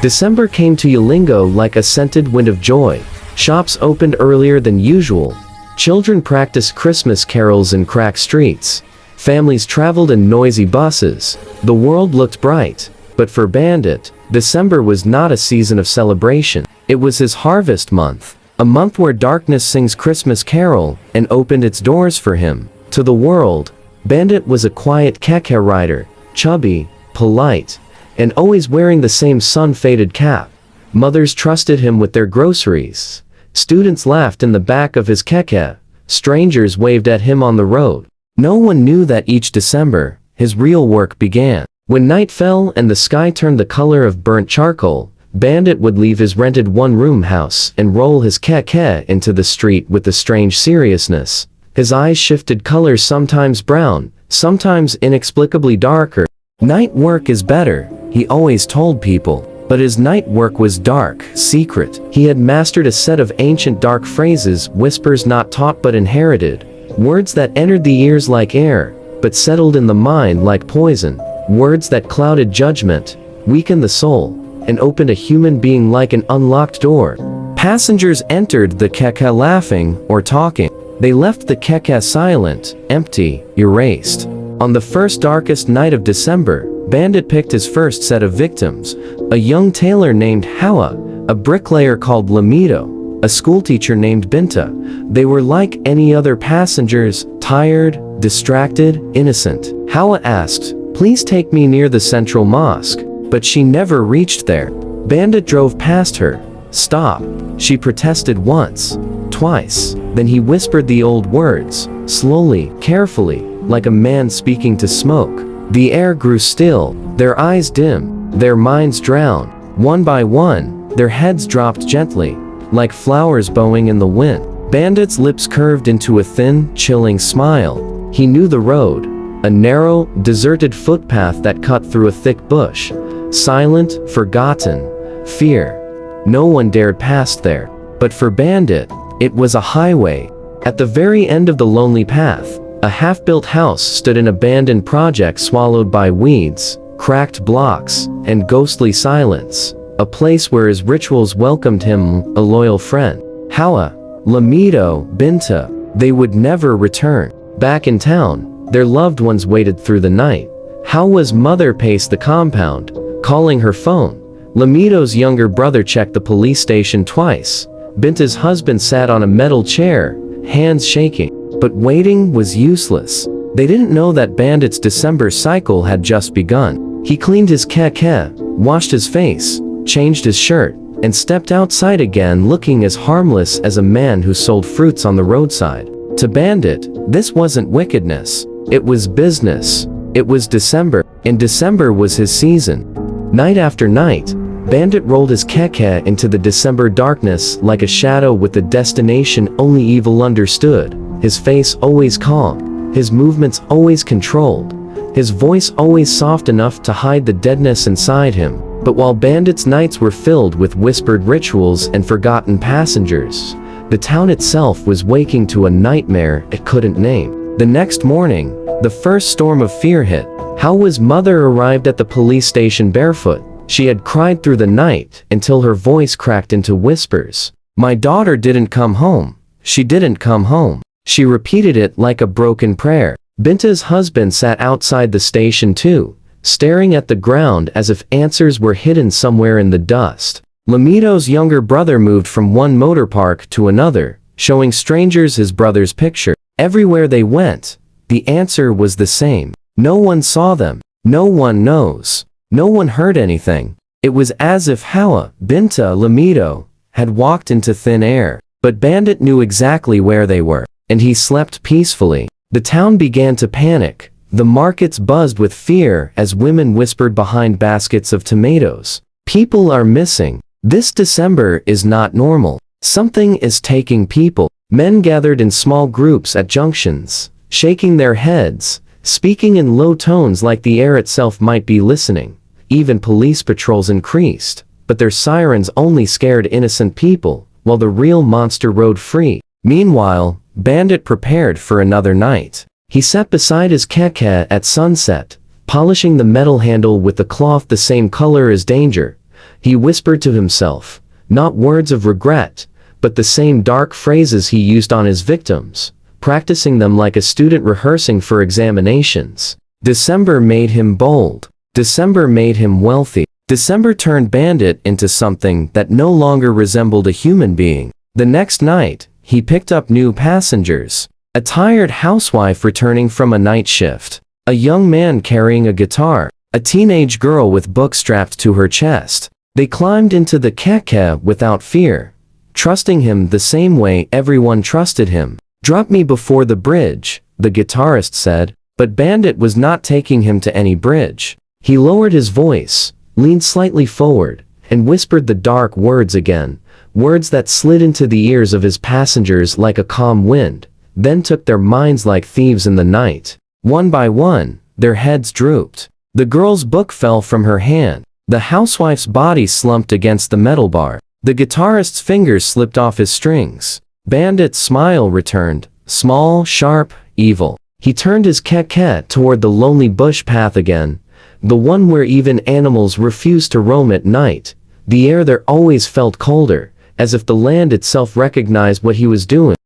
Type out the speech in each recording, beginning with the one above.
December came to Yalingo like a scented wind of joy. Shops opened earlier than usual. Children practiced Christmas carols in crack streets. Families traveled in noisy buses. The world looked bright. But for Bandit, December was not a season of celebration. It was his harvest month. A month where darkness sings Christmas carol and opened its doors for him. To the world, Bandit was a quiet Keke rider, chubby, polite, and always wearing the same sun-faded cap. Mothers trusted him with their groceries. Students laughed in the back of his Keke. Strangers waved at him on the road. No one knew that each December, his real work began. When night fell and the sky turned the color of burnt charcoal, Bandit would leave his rented one-room house and roll his Keke into the street with a strange seriousness. His eyes shifted colors, sometimes brown, sometimes inexplicably darker. Night work is better, he always told people. But his night work was dark, secret. He had mastered a set of ancient dark phrases, whispers not taught but inherited. Words that entered the ears like air, but settled in the mind like poison. Words that clouded judgment, weakened the soul, and opened a human being like an unlocked door. Passengers entered the Keke laughing or talking. They left the Keke silent, empty, erased. On the first darkest night of December, Bandit picked his first set of victims. A young tailor named Hawa, a bricklayer called Lamido, a schoolteacher named Binta. They were like any other passengers, tired, distracted, innocent. Hawa asked, "Please take me near the central mosque," but she never reached there. Bandit drove past her. "Stop," she protested once, twice. Then he whispered the old words, slowly, carefully, like a man speaking to smoke. The air grew still, their eyes dim, their minds drowned. One by one, their heads dropped gently, like flowers bowing in the wind. Bandit's lips curved into a thin, chilling smile. He knew the road, a narrow, deserted footpath that cut through a thick bush. Silent, forgotten, fear. No one dared pass there. But for Bandit, it was a highway. At the very end of the lonely path, a half-built house stood in an abandoned project swallowed by weeds, cracked blocks, and ghostly silence. A place where his rituals welcomed him, a loyal friend. Hawa, Lamido, Binta, they would never return. Back in town, their loved ones waited through the night. Hawa's mother paced the compound, calling her phone. Lamido's younger brother checked the police station twice. Binta's husband sat on a metal chair, hands shaking. But waiting was useless. They didn't know that Bandit's December cycle had just begun. He cleaned his Keke, washed his face, changed his shirt, and stepped outside again looking as harmless as a man who sold fruits on the roadside. To Bandit, this wasn't wickedness. It was business. It was December, and December was his season. Night after night, Bandit rolled his Keke into the December darkness like a shadow with a destination only evil understood. His face always calm, his movements always controlled, his voice always soft enough to hide the deadness inside him. But while Bandit's nights were filled with whispered rituals and forgotten passengers, the town itself was waking to a nightmare it couldn't name. The next morning, the first storm of fear hit. Hawa's mother arrived at the police station barefoot. She had cried through the night until her voice cracked into whispers. "My daughter didn't come home. She didn't come home." She repeated it like a broken prayer. Binta's husband sat outside the station too, staring at the ground as if answers were hidden somewhere in the dust. Lamido's younger brother moved from one motor park to another, showing strangers his brother's picture. Everywhere they went, the answer was the same. No one saw them. No one knows. No one heard anything. It was as if Hawa, Binta, Lamido, had walked into thin air. But Bandit knew exactly where they were, and he slept peacefully. The town began to panic. The markets buzzed with fear as women whispered behind baskets of tomatoes. "People are missing. This December is not normal. Something is taking people." Men gathered in small groups at junctions, shaking their heads, speaking in low tones like the air itself might be listening. Even police patrols increased, but their sirens only scared innocent people, while the real monster rode free. Meanwhile, Bandit prepared for another night. He sat beside his Keke at sunset, polishing the metal handle with a cloth the same color as danger. he whispered to himself, not words of regret, but the same dark phrases he used on his victims, practicing them like a student rehearsing for examinations. December made him bold. December made him wealthy. December turned Bandit into something that no longer resembled a human being. The next night, he picked up new passengers. A tired housewife returning from a night shift. A young man carrying a guitar. A teenage girl with books strapped to her chest. They climbed into the Keke without fear, trusting him the same way everyone trusted him. "Drop me before the bridge," the guitarist said, but Bandit was not taking him to any bridge. He lowered his voice, leaned slightly forward, and whispered the dark words again, words that slid into the ears of his passengers like a calm wind, then took their minds like thieves in the night. One by one, their heads drooped. The girl's book fell from her hand. The housewife's body slumped against the metal bar. The guitarist's fingers slipped off his strings. Bandit's smile returned, small, sharp, evil. He turned his Keke toward the lonely bush path again, the one where even animals refused to roam at night. The air there always felt colder, as if the land itself recognized what he was doing.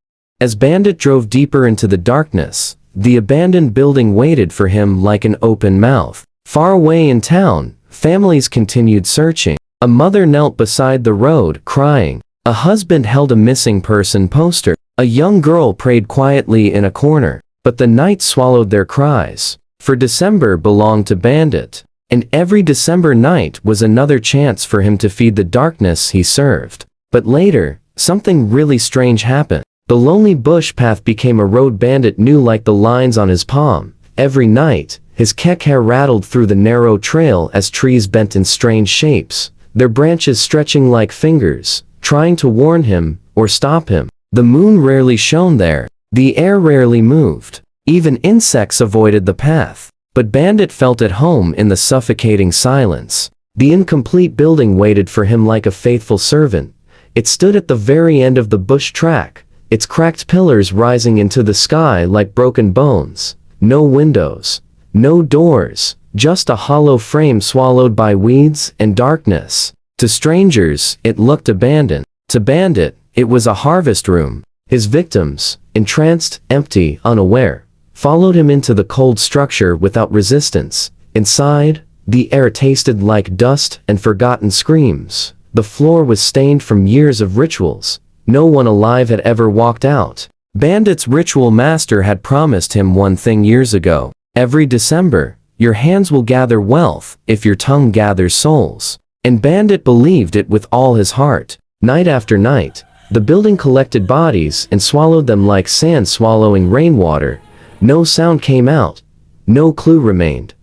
As Bandit drove deeper into the darkness, the abandoned building waited for him like an open mouth. Far away in town, families continued searching. A mother knelt beside the road, crying. A husband held a missing person poster. A young girl prayed quietly in a corner. But the night swallowed their cries. For December belonged to Bandit, and every December night was another chance for him to feed the darkness he served. But later, something really strange happened. The lonely bush path became a road Bandit knew like the lines on his palm. Every night, his Keke rattled through the narrow trail as trees bent in strange shapes, their branches stretching like fingers, trying to warn him or stop him. The moon rarely shone there. The air rarely moved. Even insects avoided the path. But Bandit felt at home in the suffocating silence. The incomplete building waited for him like a faithful servant. It stood at the very end of the bush track, its cracked pillars rising into the sky like broken bones. No windows. No doors. Just a hollow frame swallowed by weeds and darkness. To strangers, it looked abandoned. To Bandit, it was a harvest room. His victims, entranced, empty, unaware, followed him into the cold structure without resistance. Inside, the air tasted like dust and forgotten screams. The floor was stained from years of rituals. No one alive had ever walked out. Bandit's ritual master had promised him one thing years ago. Every December, your hands will gather wealth if your tongue gathers souls. And Bandit believed it with all his heart. Night after night, the building collected bodies and swallowed them like sand swallowing rainwater. No sound came out. No clue remained.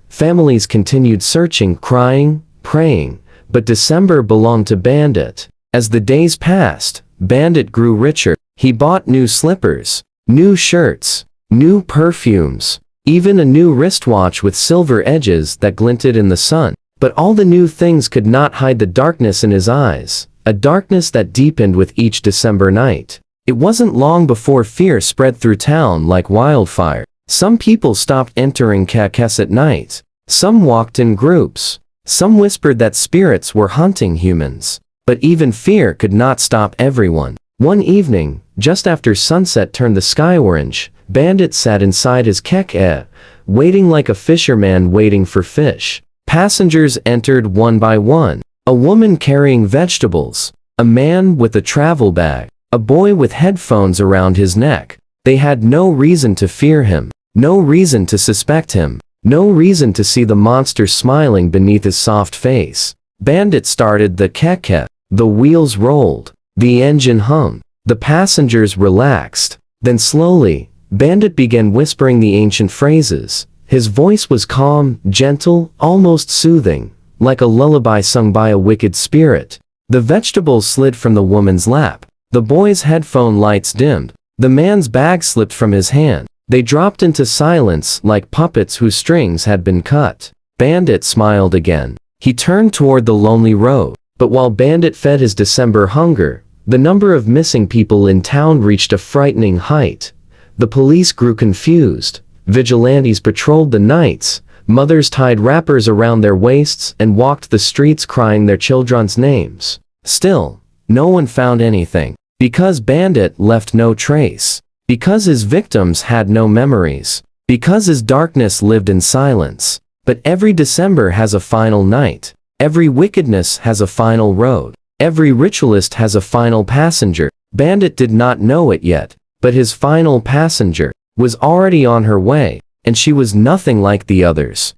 Families continued searching, crying, praying, but December belonged to Bandit. As the days passed, Bandit grew richer. He bought new slippers, new shirts, new perfumes, even a new wristwatch with silver edges that glinted in the sun. But all the new things could not hide the darkness in his eyes. A darkness that deepened with each December night. It wasn't long before fear spread through town like wildfire. Some people stopped entering Kekes at night. Some walked in groups. Some whispered that spirits were hunting humans. But even fear could not stop everyone. One evening, just after sunset turned the sky orange, Bandit sat inside his Keke, waiting like a fisherman waiting for fish. Passengers entered one by one. A woman carrying vegetables, a man with a travel bag, a boy with headphones around his neck. They had no reason to fear him, no reason to suspect him, no reason to see the monster smiling beneath his soft face. Bandit started the Keke. The wheels rolled, the engine hummed, the passengers relaxed. Then slowly, Bandit began whispering the ancient phrases. His voice was calm, gentle, almost soothing, like a lullaby sung by a wicked spirit. The vegetables slid from the woman's lap. The boy's headphone lights dimmed. The man's bag slipped from his hand. They dropped into silence like puppets whose strings had been cut. Bandit smiled again. He turned toward the lonely road. But while Bandit fed his December hunger, the number of missing people in town reached a frightening height. The police grew confused. Vigilantes patrolled the nights, Mothers tied wrappers around their waists and walked the streets crying their children's names. Still, no one found anything. Because Bandit left no trace. Because his victims had no memories. Because his darkness lived in silence. But every December has a final night. Every wickedness has a final road. Every ritualist has a final passenger. Bandit did not know it yet, but his final passenger was already on her way, and she was nothing like the others.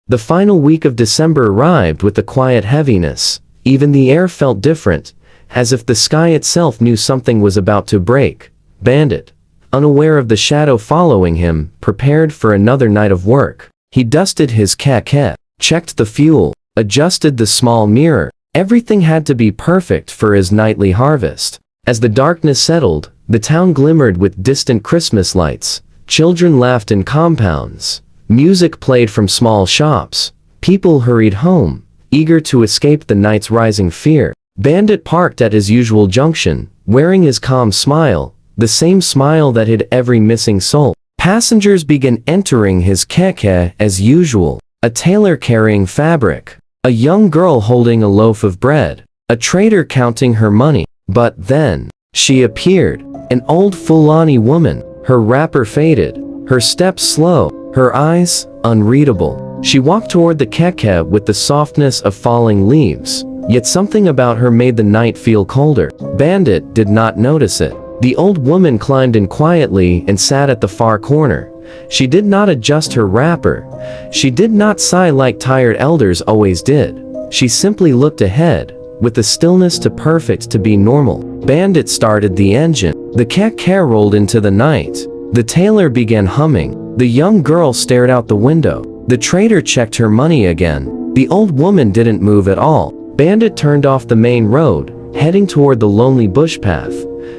The final week of December arrived with a quiet heaviness. Even the air felt different, as if the sky itself knew something was about to break. Bandit, unaware of the shadow following him, prepared for another night of work. He dusted his keke, checked the fuel, adjusted the small mirror. Everything had to be perfect for his nightly harvest. As the darkness settled, the town glimmered with distant Christmas lights. Children laughed in compounds. Music played from small shops. People hurried home, eager to escape the night's rising fear. Bandit parked at his usual junction, wearing his calm smile, the same smile that hid every missing soul. Passengers began entering his keke as usual. A tailor carrying fabric. A young girl holding a loaf of bread. A trader counting her money. But then, she appeared. An old Fulani woman. Her wrapper faded. Her steps slow. Her eyes unreadable. She walked toward the keke with the softness of falling leaves. Yet something about her made the night feel colder. Bandit did not notice it. The old woman climbed in quietly and sat at the far corner. She did not adjust her wrapper. She did not sigh like tired elders always did. She simply looked ahead, with the stillness too perfect to be normal. Bandit started the engine. The keke rolled into the night. The tailor began humming. The young girl stared out the window. The trader checked her money again. The old woman didn't move at all. Bandit turned off the main road, heading toward the lonely bush path.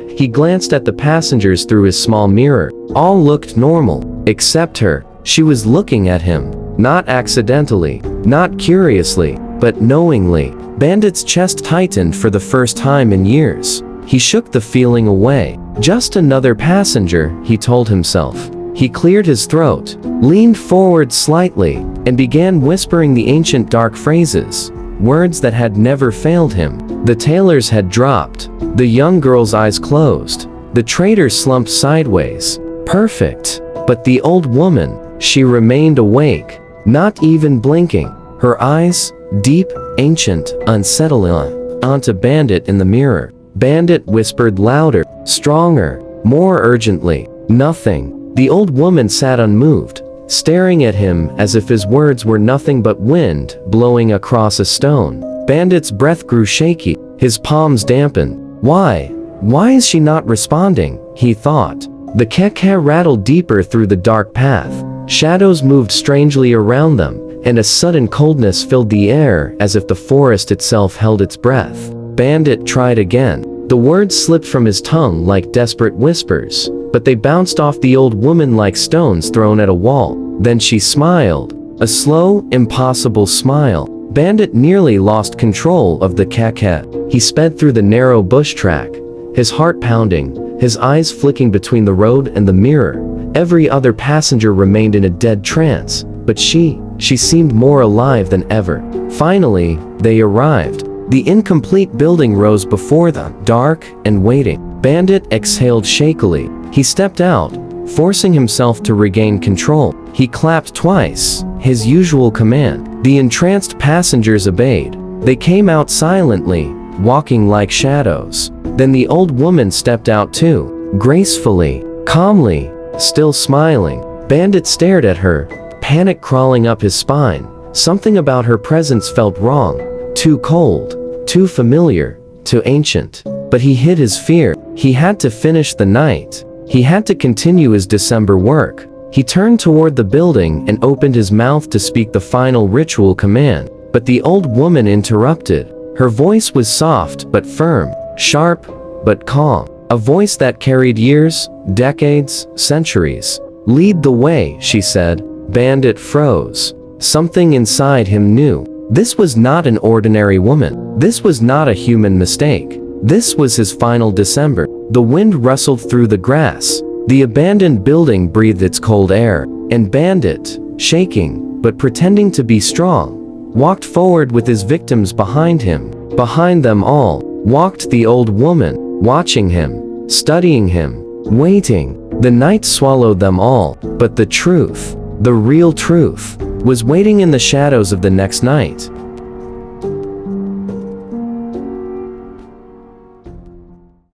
He glanced at the passengers through his small mirror. All looked normal, except her. She was looking at him, not accidentally, not curiously, but knowingly. Bandit's chest tightened for the first time in years. He shook the feeling away. Just another passenger, he told himself. He cleared his throat, leaned forward slightly, and began whispering the ancient dark phrases. Words that had never failed him. The tailors had dropped. The young girl's eyes closed. The trader slumped sideways. Perfect. But the old woman, she remained awake, not even blinking. Her eyes, deep, ancient, unsettling, onto Bandit in the mirror. Bandit whispered louder, stronger, more urgently. Nothing. The old woman sat unmoved, staring at him as if his words were nothing but wind blowing across a stone. Bandit's breath grew shaky, his palms dampened. Why is she not responding? He thought. The keke rattled deeper through the dark path. Shadows moved strangely around them, and a sudden coldness filled the air as if the forest itself held its breath. Bandit tried again. The words slipped from his tongue like desperate whispers, but they bounced off the old woman like stones thrown at a wall. Then she smiled. A slow, impossible smile. Bandit nearly lost control of the keke. He sped through the narrow bush track, his heart pounding, his eyes flicking between the road and the mirror. Every other passenger remained in a dead trance, but she seemed more alive than ever. Finally, they arrived. The incomplete building rose before them, dark and waiting. Bandit exhaled shakily. He stepped out, forcing himself to regain control. He clapped twice, his usual command. The entranced passengers obeyed. They came out silently, walking like shadows. Then the old woman stepped out too, gracefully, calmly, still smiling. Bandit stared at her, panic crawling up his spine. Something about her presence felt wrong. Too cold, too familiar, too ancient. But he hid his fear. He had to finish the night. He had to continue his December work. He turned toward the building and opened his mouth to speak the final ritual command. But the old woman interrupted. Her voice was soft but firm, sharp but calm. A voice that carried years, decades, centuries. "Lead the way," she said. Bandit froze. Something inside him knew. This was not an ordinary woman. This was not a human mistake. This was his final December. The wind rustled through the grass. The abandoned building breathed its cold air. And Bandit, shaking, but pretending to be strong, walked forward with his victims behind him. Behind them all walked the old woman, watching him, studying him, waiting. The night swallowed them all, but the truth, the real truth, was waiting in the shadows of the next night.